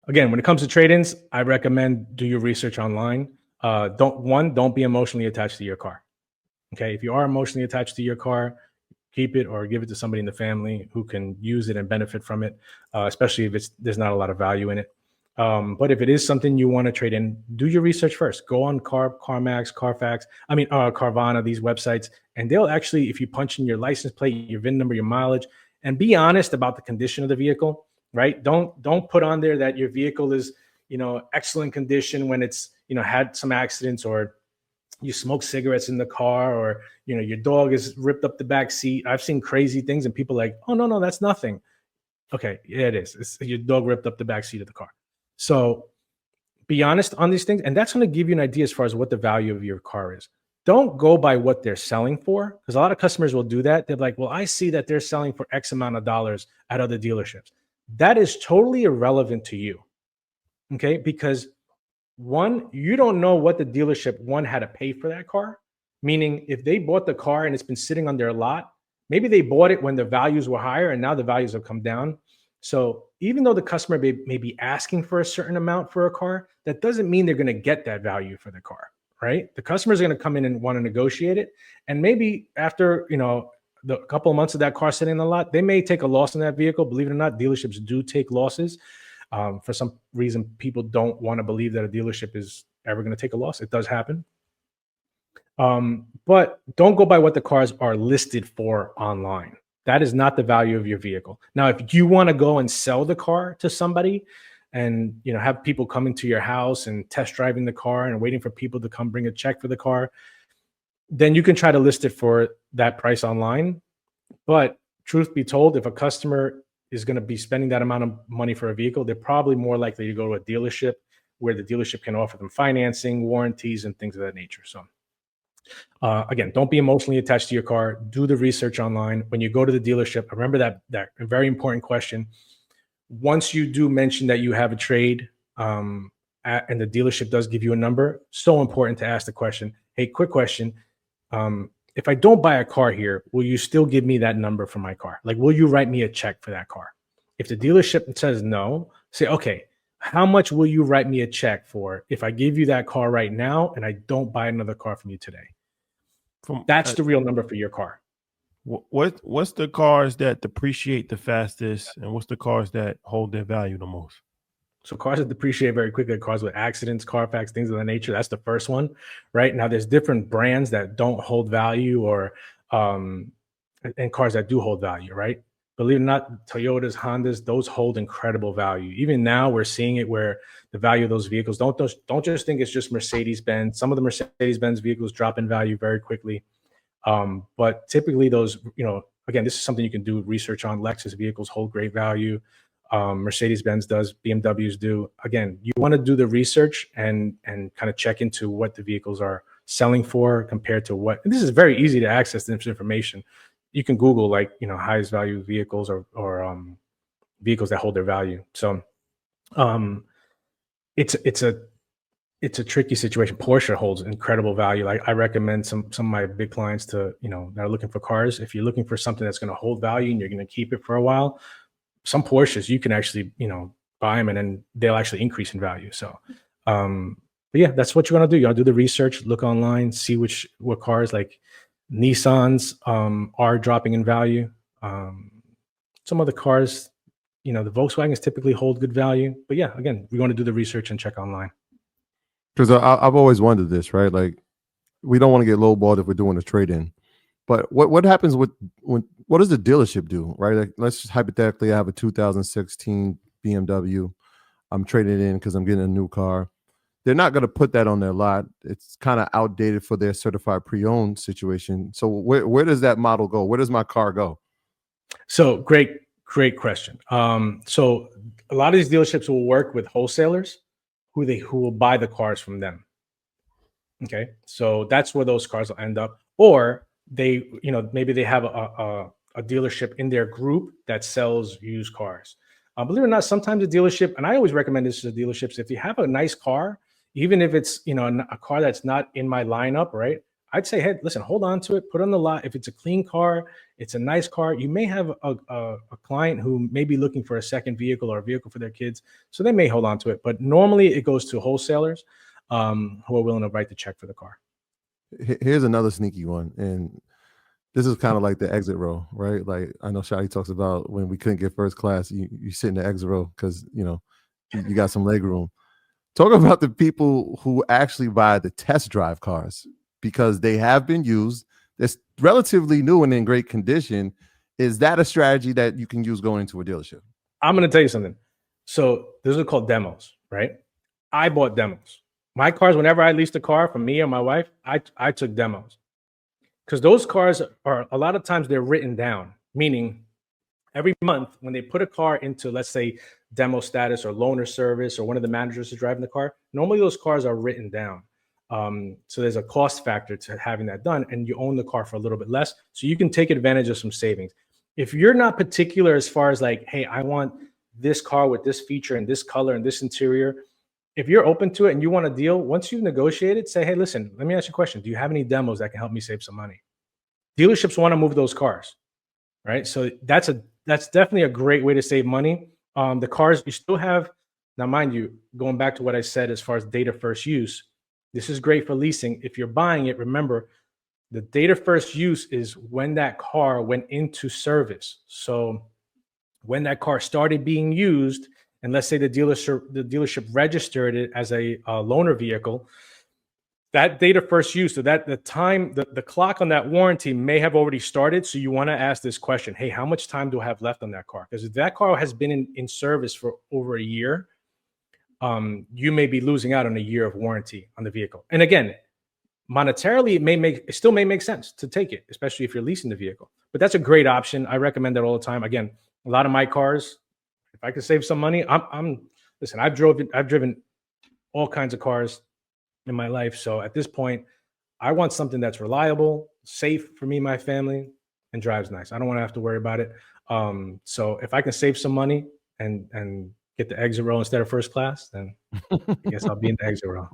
Again, when it comes to trade-ins, I recommend do your research online. Don't be emotionally attached to your car. Okay, if you are emotionally attached to your car, keep it or give it to somebody in the family who can use it and benefit from it, especially if there's not a lot of value in it. But if it is something you want to trade in, do your research first. Go on CarMax, Carvana, these websites, and they'll actually, if you punch in your license plate, your VIN number, your mileage, and be honest about the condition of the vehicle. Right? Don't put on there that your vehicle is, excellent condition when it's, had some accidents, or you smoke cigarettes in the car, or your dog has ripped up the back seat. I've seen crazy things, and people are like, oh no, that's nothing. Okay, yeah, it is. Your dog ripped up the back seat of the car. So be honest on these things, and that's going to give you an idea as far as what the value of your car is. Don't go by what they're selling for, because a lot of customers will do that. They're like, well, I see that they're selling for X amount of dollars at other dealerships. That is totally irrelevant to you. Okay, because one, you don't know what the dealership had to pay for that car. Meaning, if they bought the car and it's been sitting on their lot, maybe they bought it when the values were higher and now the values have come down. So even though the customer may be asking for a certain amount for a car, that doesn't mean they're going to get that value for the car, right? The customer is going to come in and want to negotiate it. And maybe after, the couple of months of that car sitting in the lot, they may take a loss in that vehicle. Believe it or not, dealerships do take losses. For some reason, people don't want to believe that a dealership is ever going to take a loss. It does happen. But don't go by what the cars are listed for online. That is not the value of your vehicle. Now, if you want to go and sell the car to somebody and, have people come into your house and test driving the car and waiting for people to come bring a check for the car, then you can try to list it for that price online. But truth be told, if a customer is going to be spending that amount of money for a vehicle, they're probably more likely to go to a dealership where the dealership can offer them financing, warranties, and things of that nature. So again, don't be emotionally attached to your car. Do the research online. When you go to the dealership, remember that very important question. Once you do mention that you have a trade, and the dealership does give you a number, so important to ask the question, hey, quick question. If I don't buy a car here, will you still give me that number for my car? Like, will you write me a check for that car? If the dealership says no, say, okay, how much will you write me a check for if I give you that car right now and I don't buy another car from you today? That's the real number for your car. What's the cars that depreciate the fastest, and what's the cars that hold their value the most? So cars that depreciate very quickly, cars with accidents, Carfax, things of that nature. That's the first one, right? Now, there's different brands that don't hold value, or and cars that do hold value, right? Believe it or not, Toyotas, Hondas, those hold incredible value. Even now, we're seeing it where the value of those vehicles, don't just think it's just Mercedes-Benz. Some of the Mercedes-Benz vehicles drop in value very quickly. But typically those, again, this is something you can do research on. Lexus vehicles hold great value. Mercedes-Benz does, BMWs do. Again, you want to do the research and kind of check into what the vehicles are selling for compared to what. And this is very easy to access this information. You can Google highest value vehicles or vehicles that hold their value. So it's a tricky situation. Porsche holds incredible value. Like, I recommend some of my big clients to, that are looking for cars. If you're looking for something that's going to hold value and you're going to keep it for a while, some Porsches you can actually, buy them and then they'll actually increase in value. So, but yeah, that's what you want to do. You want to do the research, look online, see what cars like Nissans are dropping in value. Some other cars, the Volkswagens typically hold good value. But yeah, again, we want to do the research and check online. Because I've always wondered this, right? Like, we don't want to get lowballed if we're doing a trade-in. But what happens what does the dealership do, right? Like, let's just hypothetically, I have a 2016 BMW. I'm trading it in because I'm getting a new car. They're not going to put that on their lot. It's kind of outdated for their certified pre-owned situation. So where does that model go? Where does my car go? So great question. So a lot of these dealerships will work with wholesalers who will buy the cars from them. Okay, so that's where those cars will end up. Or they, maybe they have a dealership in their group that sells used cars. Believe it or not, sometimes a dealership, and I always recommend this to dealerships, if you have a nice car, even if it's, a car that's not in my lineup, right? I'd say, hey, listen, hold on to it, put it on the lot. If it's a clean car, it's a nice car. You may have a client who may be looking for a second vehicle or a vehicle for their kids, so they may hold on to it. But normally it goes to wholesalers who are willing to write the check for the car. Here's another sneaky one, and this is kind of like the exit row, right? Like I know Shadi talks about when we couldn't get first class, you sit in the exit row because you got some leg room. Talk about the people who actually buy the test drive cars because they have been used. It's relatively new and in great condition. Is that a strategy that you can use going into a dealership? I'm going to tell you something. So those are called demos, right? I bought demos. My cars, whenever I leased a car from me or my wife, I took demos because those cars are a lot of times they're written down, meaning every month when they put a car into, let's say, demo status or loaner service or one of the managers is driving the car, normally those cars are written down. So there's a cost factor to having that done, and you own the car for a little bit less. So you can take advantage of some savings. If you're not particular as far as like, hey, I want this car with this feature and this color and this interior, if you're open to it and you want a deal, once you've negotiated, say, hey, listen, let me ask you a question. Do you have any demos that can help me save some money? Dealerships want to move those cars, right? So that's definitely a great way to save money. The cars you still have, now mind you, going back to what I said as far as data first use, this is great for leasing. If you're buying it, remember the data first use is when that car went into service. So when that car started being used, and let's say the dealership registered it as a loaner vehicle, that data first use, so that the clock on that warranty may have already started. So you want to ask this question, hey, how much time do I have left on that car? Because if that car has been in service for over a year, you may be losing out on a year of warranty on the vehicle. And again, monetarily, it still may make sense to take it, especially if you're leasing the vehicle. But that's a great option. I recommend that all the time. Again, a lot of my cars, if I could save some money, listen, I've driven all kinds of cars in my life. So at this point, I want something that's reliable, safe for me and my family, and drives nice. I don't want to have to worry about it. So if I can save some money and get the exit row instead of first class, then I guess I'll be in the exit row.